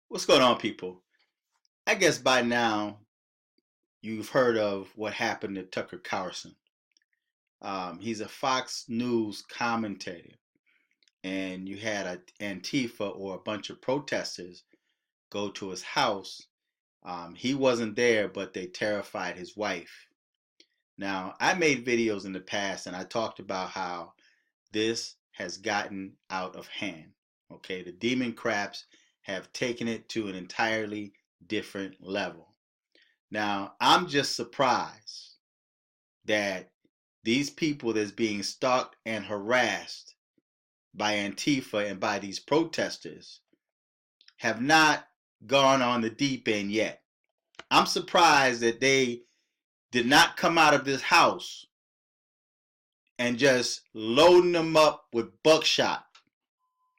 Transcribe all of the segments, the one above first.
What's going on, people? I guess by now you've heard of what happened to Tucker Carlson. He's a Fox News commentator, and you had a Antifa or a bunch of protesters go to his house. He wasn't there, but they terrified his wife. Now, I made videos in the past, and I talked about how this has gotten out of hand. Okay, the demon craps have taken it to an entirely different level. Now, I'm just surprised that these people that's being stalked and harassed by Antifa and by these protesters have not gone on the deep end yet. I'm surprised that they did not come out of this house and just loading them up with buckshot.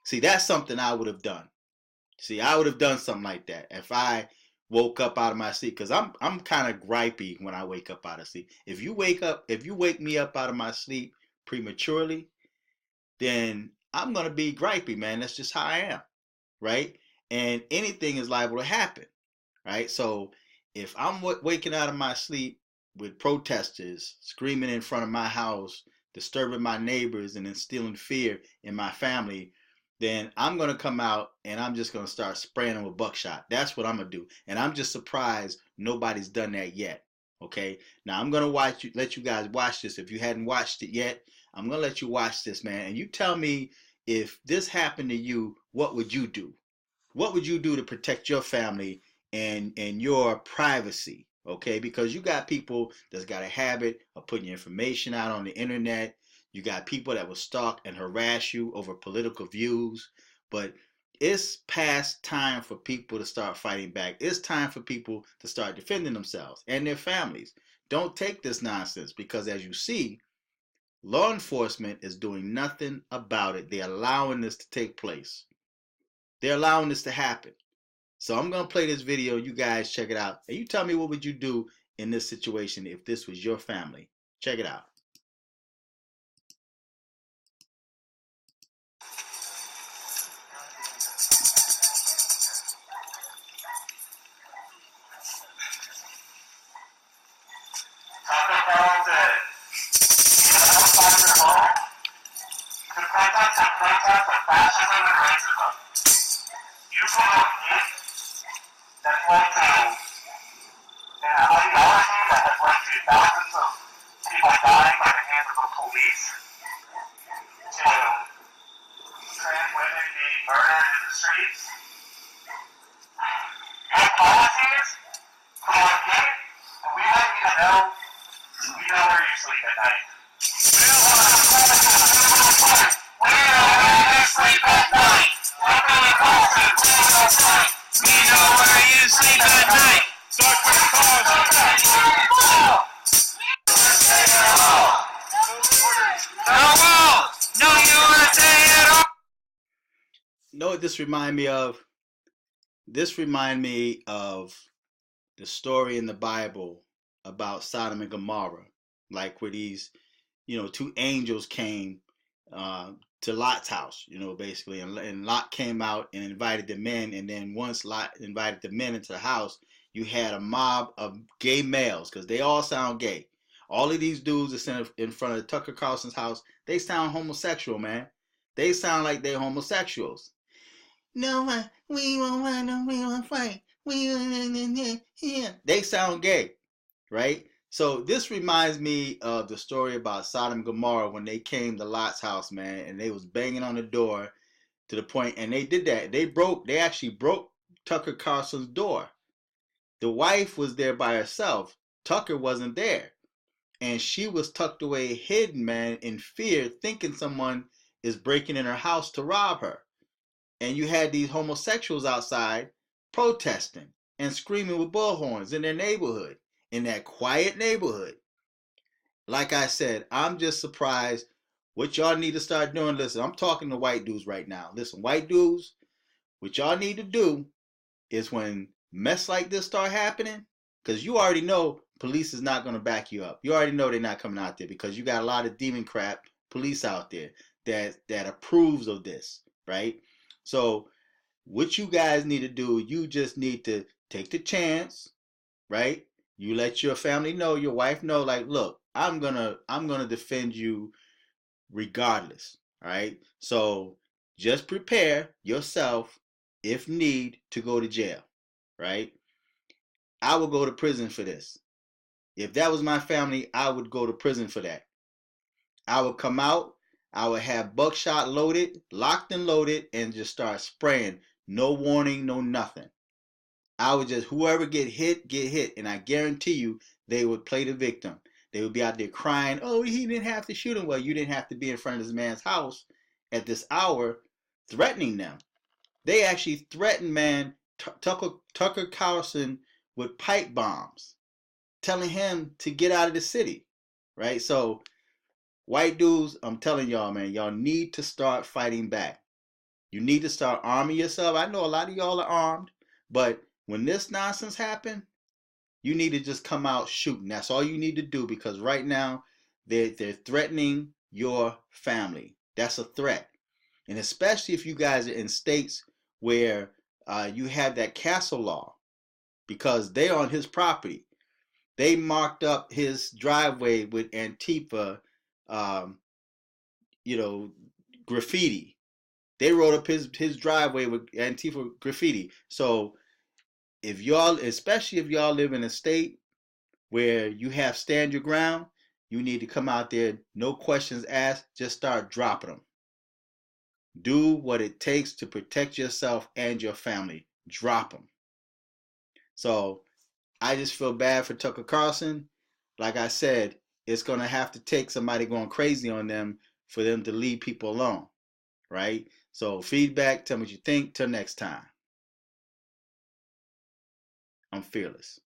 See, that's something I would have done. See, I would have done something like that if I woke up out of my sleep, because I'm kind of gripey when I wake up out of sleep. If you wake me up out of my sleep prematurely, then I'm gonna be gripey, man. That's just how I am, right? And anything is liable to happen, right? So if I'm waking out of my sleep with protesters screaming in front of my house, disturbing my neighbors, and instilling fear in my family, then I'm going to come out and I'm just going to start spraying them with buckshot. That's what I'm going to do. And I'm just surprised nobody's done that yet. Okay. Now I'm going to let you guys watch this. If you hadn't watched it yet, I'm going to let you watch this, man. And you tell me, if this happened to you, what would you do? What would you do to protect your family and your privacy? Okay. Because you got people that's got a habit of putting your information out on the internet. You got people that will stalk and harass you over political views. But it's past time for people to start fighting back. It's time for people to start defending themselves and their families. Don't take this nonsense, because as you see, law enforcement is doing nothing about it. They're allowing this to take place. They're allowing this to happen. So I'm going to play this video. You guys check it out. And you tell me, what would you do in this situation if this was your family? Check it out. Carlson, outside your home to protest of fascism and racism. You promote hate that led to an ideology that has led to thousands of people dying by the hands of the police, to trans women being murdered in the streets. Your policies promote hate, and we don't even know. We know where you sleep at night. We know where you sleep at night. We know where you sleep at night. Dr. Carlson. No walls. No USA at all. You know what this remind me of? This remind me of the story in the Bible about Sodom and Gomorrah, like where these, two angels came to Lot's house, basically, and Lot came out and invited the men, and then once Lot invited the men into the house, you had a mob of gay males, because they all sound gay. All of these dudes that stand in front of Tucker Carlson's house, they sound homosexual, man. They sound like they're homosexuals. No, we won't fight. They sound gay, right? So this reminds me of the story about Sodom and Gomorrah, when they came to Lot's house, man, and they was banging on the door to the point, and they did that. They actually broke Tucker Carlson's door. The wife was there by herself. Tucker wasn't there. And she was tucked away, hidden, man, in fear, thinking someone is breaking in her house to rob her. And you had these homosexuals outside protesting and screaming with bullhorns in their neighborhood, in that quiet neighborhood. Like I said, I'm just surprised. What y'all need to start doing, listen, I'm talking to white dudes right now. Listen, white dudes, what y'all need to do is, when mess like this start happening, because you already know police is not going to back you up. You already know they're not coming out there, because you got a lot of demon police out there that approves of this, right? So what you guys need to do, you just need to take the chance, right? You let your family know, your wife know, like, look, I'm gonna defend you regardless. All right. So just prepare yourself if need to go to jail. Right. I would go to prison for this. If that was my family, I would go to prison for that. I would come out, I would have buckshot loaded, locked and loaded, and just start spraying. No warning, no nothing. I would just, whoever get hit, get hit. And I guarantee you, they would play the victim. They would be out there crying, oh, he didn't have to shoot him. Well, you didn't have to be in front of this man's house at this hour threatening them. They actually threatened, man, Tucker Carlson with pipe bombs, telling him to get out of the city, right? So, white dudes, I'm telling y'all, man, y'all need to start fighting back. You need to start arming yourself. I know a lot of y'all are armed, but when this nonsense happens, you need to just come out shooting. That's all you need to do, because right now they're threatening your family. That's a threat. And especially if you guys are in states where you have that castle law, because they're on his property. They marked up his driveway with Antifa, um, you know, graffiti. They wrote up his driveway with Antifa graffiti. So if y'all, especially if y'all live in a state where you have stand your ground, you need to come out there, no questions asked, just start dropping them. Do what it takes to protect yourself and your family. Drop them. So I just feel bad for Tucker Carlson. Like I said, it's going to have to take somebody going crazy on them for them to leave people alone, right? So feedback, tell me what you think. Till next time, I'm fearless.